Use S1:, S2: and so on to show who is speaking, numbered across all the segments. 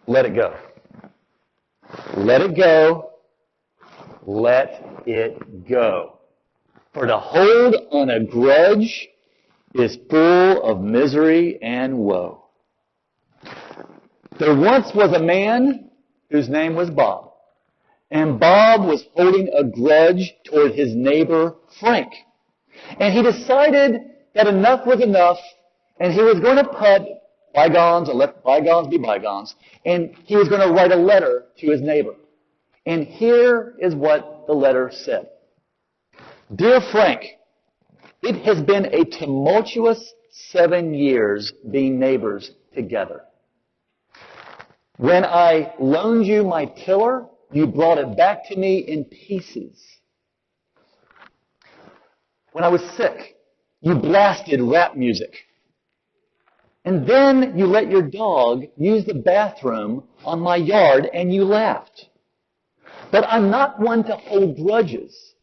S1: Let it go. Let it go. Let it go. For to hold on a grudge is full of misery and woe. There once was a man whose name was Bob. And Bob was holding a grudge toward his neighbor, Frank. And he decided that enough was enough, and he was going to put bygones, or let bygones be bygones, and he was going to write a letter to his neighbor. And here is what the letter said. Dear Frank, it has been a tumultuous 7 years being neighbors together. When I loaned you my tiller, you brought it back to me in pieces. When I was sick, you blasted rap music. And then you let your dog use the bathroom on my yard and you laughed. But I'm not one to hold grudges.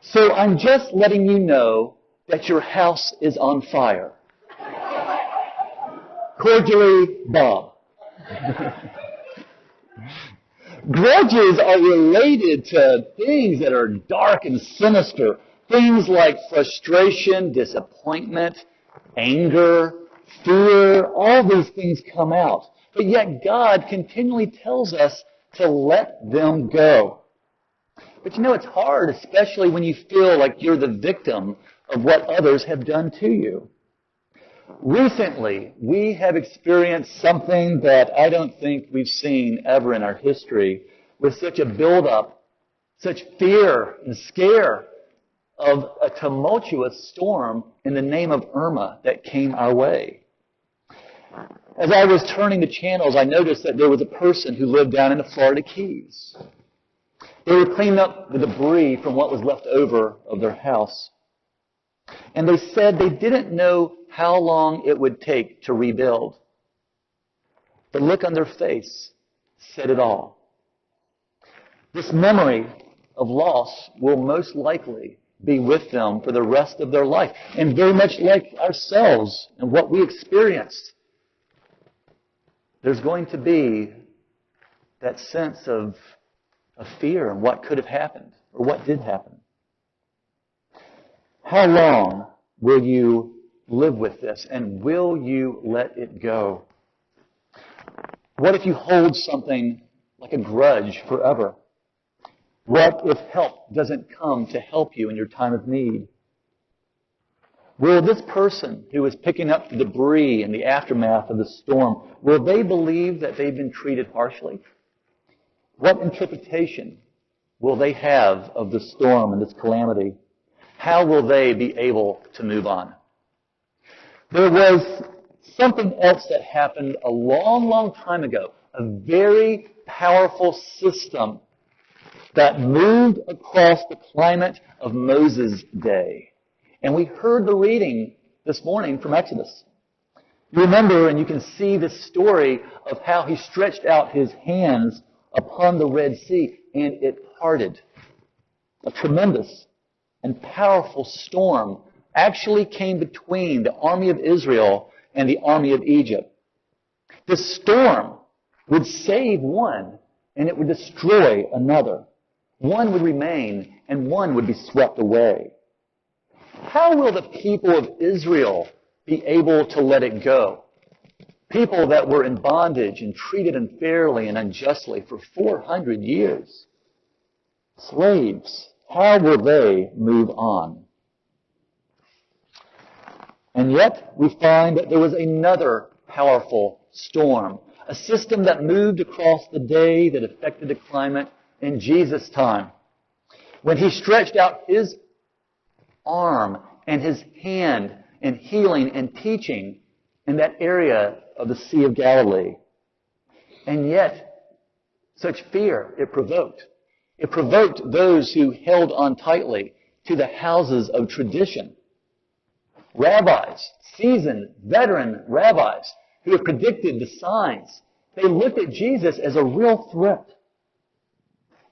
S1: So I'm just letting you know that your house is on fire. Cordially, Bob. Grudges are related to things that are dark and sinister. Things like frustration, disappointment, anger, fear. All these things come out. But yet God continually tells us to let them go. But you know, it's hard, especially when you feel like you're the victim of what others have done to you. Recently, we have experienced something that I don't think we've seen ever in our history, with such a buildup, such fear and scare of a tumultuous storm in the name of Irma that came our way. As I was turning the channels, I noticed that there was a person who lived down in the Florida Keys. They were cleaning up the debris from what was left over of their house. And they said they didn't know how long it would take to rebuild. The look on their face said it all. This memory of loss will most likely be with them for the rest of their life. And very much like ourselves and what we experienced, there's going to be that sense of fear and what could have happened or what did happen. How long will you live with this, and will you let it go? What if you hold something like a grudge forever? What if help doesn't come to help you in your time of need? Will this person who is picking up the debris in the aftermath of the storm, will they believe that they've been treated harshly? What interpretation will they have of the storm and this calamity? How will they be able to move on? There was something else that happened a long, long time ago, a very powerful system that moved across the climate of Moses' day. And we heard the reading this morning from Exodus. You remember, and you can see this story of how he stretched out his hands upon the Red Sea, and it parted. A tremendous and powerful storm actually came between the army of Israel and the army of Egypt. The storm would save one, and it would destroy another. One would remain, and one would be swept away. How will the people of Israel be able to let it go? People that were in bondage and treated unfairly and unjustly for 400 years. Slaves. How will they move on? And yet, we find that there was another powerful storm, a system that moved across the day that affected the climate in Jesus' time, when he stretched out his arm and his hand in healing and teaching in that area of the Sea of Galilee. And yet, such fear it provoked. It provoked those who held on tightly to the houses of tradition. Rabbis, seasoned, veteran rabbis who had predicted the signs, they looked at Jesus as a real threat.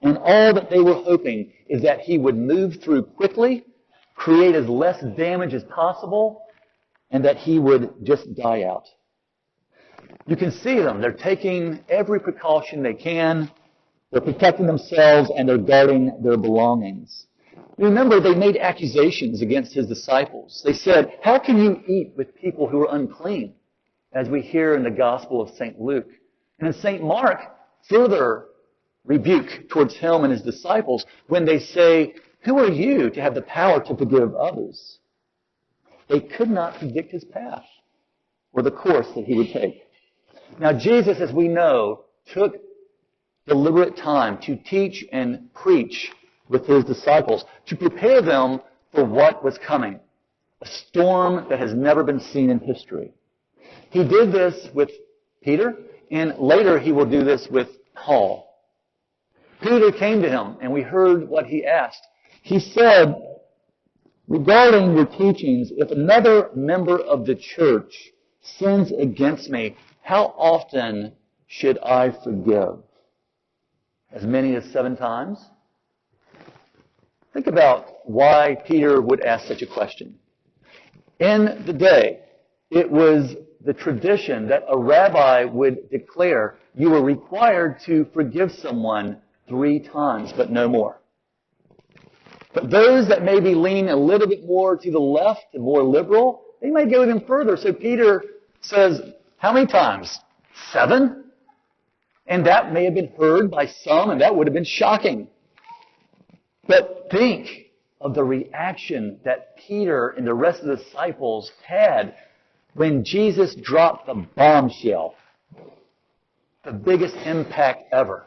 S1: And all that they were hoping is that he would move through quickly, create as less damage as possible, and that he would just die out. You can see them. They're taking every precaution they can. They're protecting themselves and they're guarding their belongings. Remember, they made accusations against his disciples. They said, "How can you eat with people who are unclean?" As we hear in the Gospel of St. Luke. And in St. Mark, further rebuke towards him and his disciples when they say, "Who are you to have the power to forgive others?" They could not predict his path or the course that he would take. Now, Jesus, as we know, took deliberate time to teach and preach with his disciples, to prepare them for what was coming, a storm that has never been seen in history. He did this with Peter, and later he will do this with Paul. Peter came to him, and we heard what he asked. He said, "Regarding your teachings, if another member of the church sins against me, how often should I forgive? As many as 7 times?" Think about why Peter would ask such a question. In the day, it was the tradition that a rabbi would declare you were required to forgive someone 3 times, but no more. But those that maybe lean a little bit more to the left and more liberal, they might go even further. So Peter says, how many times? 7? And that may have been heard by some, and that would have been shocking. But think of the reaction that Peter and the rest of the disciples had when Jesus dropped the bombshell, the biggest impact ever.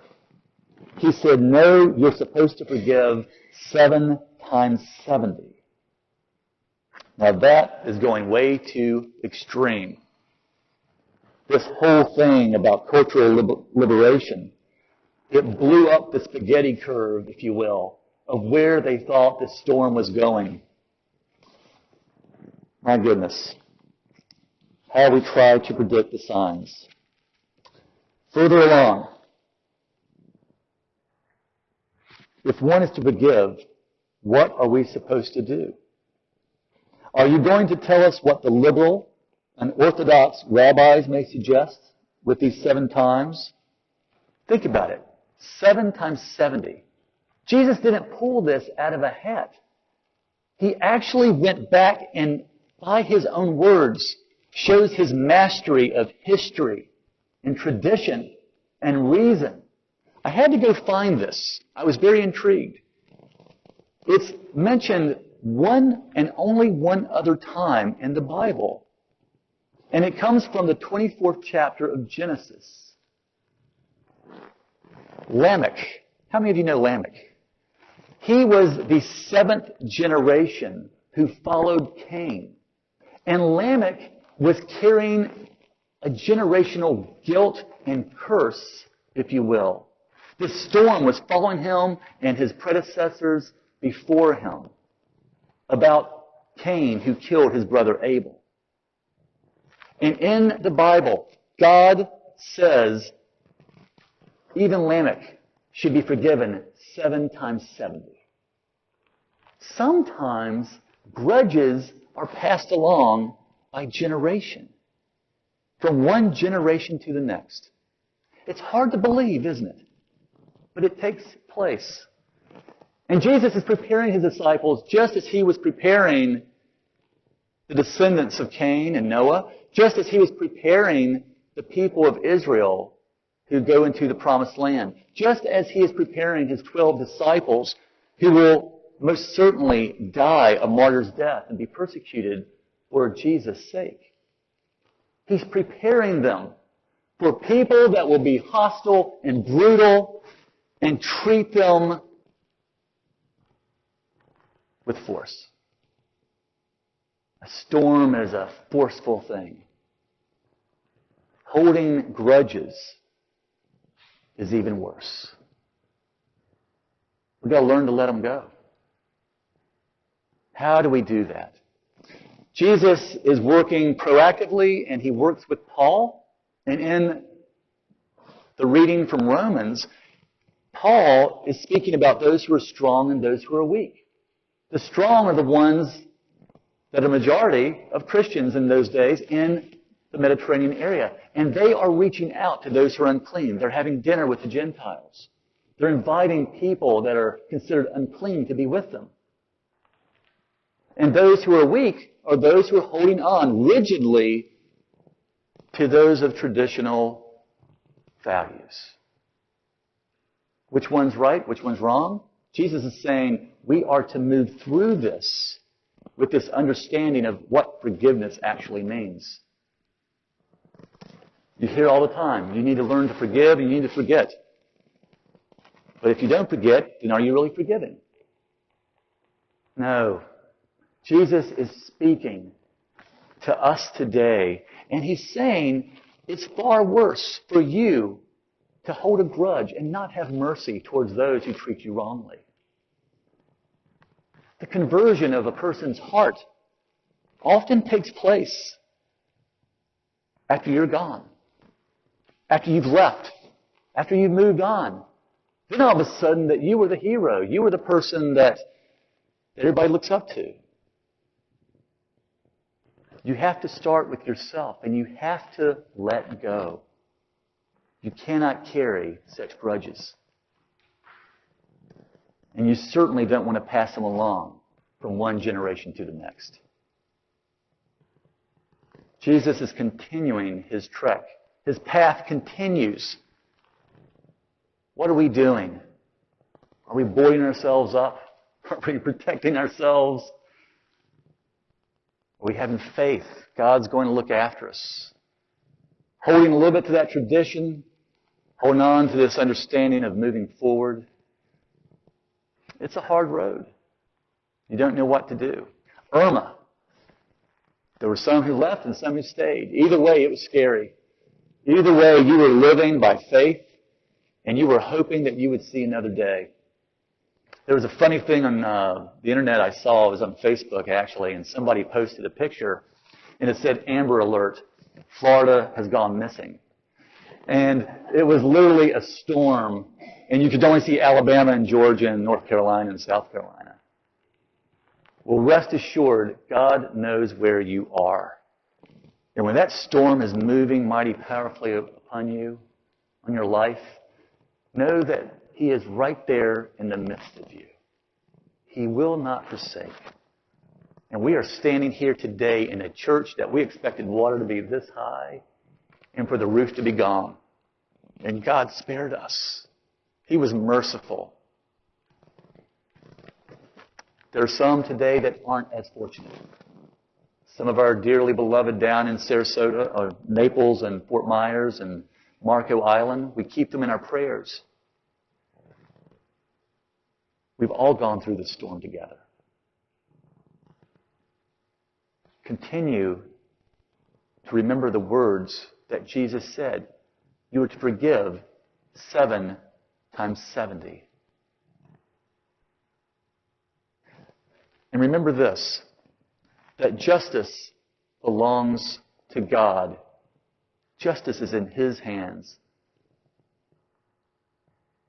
S1: He said, "No, you're supposed to forgive 7 times 70. Now that is going way too extreme. This whole thing about cultural liberation, it blew up the spaghetti curve, if you will, of where they thought the storm was going. My goodness, how we try to predict the signs. Further along, if one is to forgive, what are we supposed to do? Are you going to tell us what the liberal and orthodox rabbis may suggest with these 7 times? Think about it. 7 times 70. Jesus didn't pull this out of a hat. He actually went back and, by his own words, shows his mastery of history and tradition and reason. I had to go find this. I was very intrigued. It's mentioned one and only one other time in the Bible. And it comes from the 24th chapter of Genesis. Lamech. How many of you know Lamech? He was the 7th generation who followed Cain. And Lamech was carrying a generational guilt and curse, if you will. The storm was following him and his predecessors before him about Cain, who killed his brother Abel. And in the Bible, God says even Lamech should be forgiven 7 times 70. Sometimes grudges are passed along by generation, from one generation to the next. It's hard to believe, isn't it? But it takes place. And Jesus is preparing his disciples just as he was preparing the descendants of Cain and Noah, just as he was preparing the people of Israel who go into the promised land, just as he is preparing his 12 disciples who will most certainly die a martyr's death and be persecuted for Jesus' sake. He's preparing them for people that will be hostile and brutal and treat them with force. A storm is a forceful thing. Holding grudges is even worse. We've got to learn to let them go. How do we do that? Jesus is working proactively, and he works with Paul. And in the reading from Romans, Paul is speaking about those who are strong and those who are weak. The strong are the ones that are majority of Christians in those days in the Mediterranean area. And they are reaching out to those who are unclean. They're having dinner with the Gentiles. They're inviting people that are considered unclean to be with them. And those who are weak are those who are holding on rigidly to those of traditional values. Which one's right? Which one's wrong? Jesus is saying we are to move through this with this understanding of what forgiveness actually means. You hear all the time, you need to learn to forgive and you need to forget. But if you don't forget, then are you really forgiving? No. Jesus is speaking to us today, and He's saying it's far worse for you to hold a grudge and not have mercy towards those who treat you wrongly. The conversion of a person's heart often takes place after you're gone, after you've left, after you've moved on. Then all of a sudden that you were the hero, you were the person that everybody looks up to. You have to start with yourself, and you have to let go. You cannot carry such grudges. And you certainly don't want to pass them along from one generation to the next. Jesus is continuing His trek. His path continues. What are we doing? Are we buoying ourselves up? Are we protecting ourselves? Are we having faith? God's going to look after us. Holding a little bit to that tradition, holding on to this understanding of moving forward. It's a hard road. You don't know what to do. Irma. There were some who left and some who stayed. Either way, it was scary. Either way, you were living by faith and you were hoping that you would see another day. There was a funny thing on the internet I saw. It was on Facebook, actually, and somebody posted a picture, and it said, Amber Alert, Florida has gone missing. And it was literally a storm, and you could only see Alabama and Georgia and North Carolina and South Carolina. Well, rest assured, God knows where you are. And when that storm is moving mighty powerfully upon you, on your life, know that He is right there in the midst of you. He will not forsake. And we are standing here today in a church that we expected water to be this high and for the roof to be gone. And God spared us. He was merciful. There are some today that aren't as fortunate. Some of our dearly beloved down in Sarasota, or Naples and Fort Myers and Marco Island, we keep them in our prayers. We've all gone through this storm together. Continue to remember the words that Jesus said. You are to forgive 7 times 70. And remember this, that justice belongs to God. Justice is in His hands.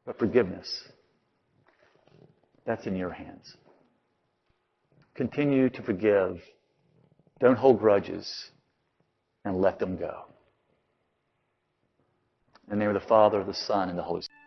S1: But forgiveness, that's in your hands. Continue to forgive. Don't hold grudges, and let them go. In the name of the Father, the Son, and the Holy Spirit.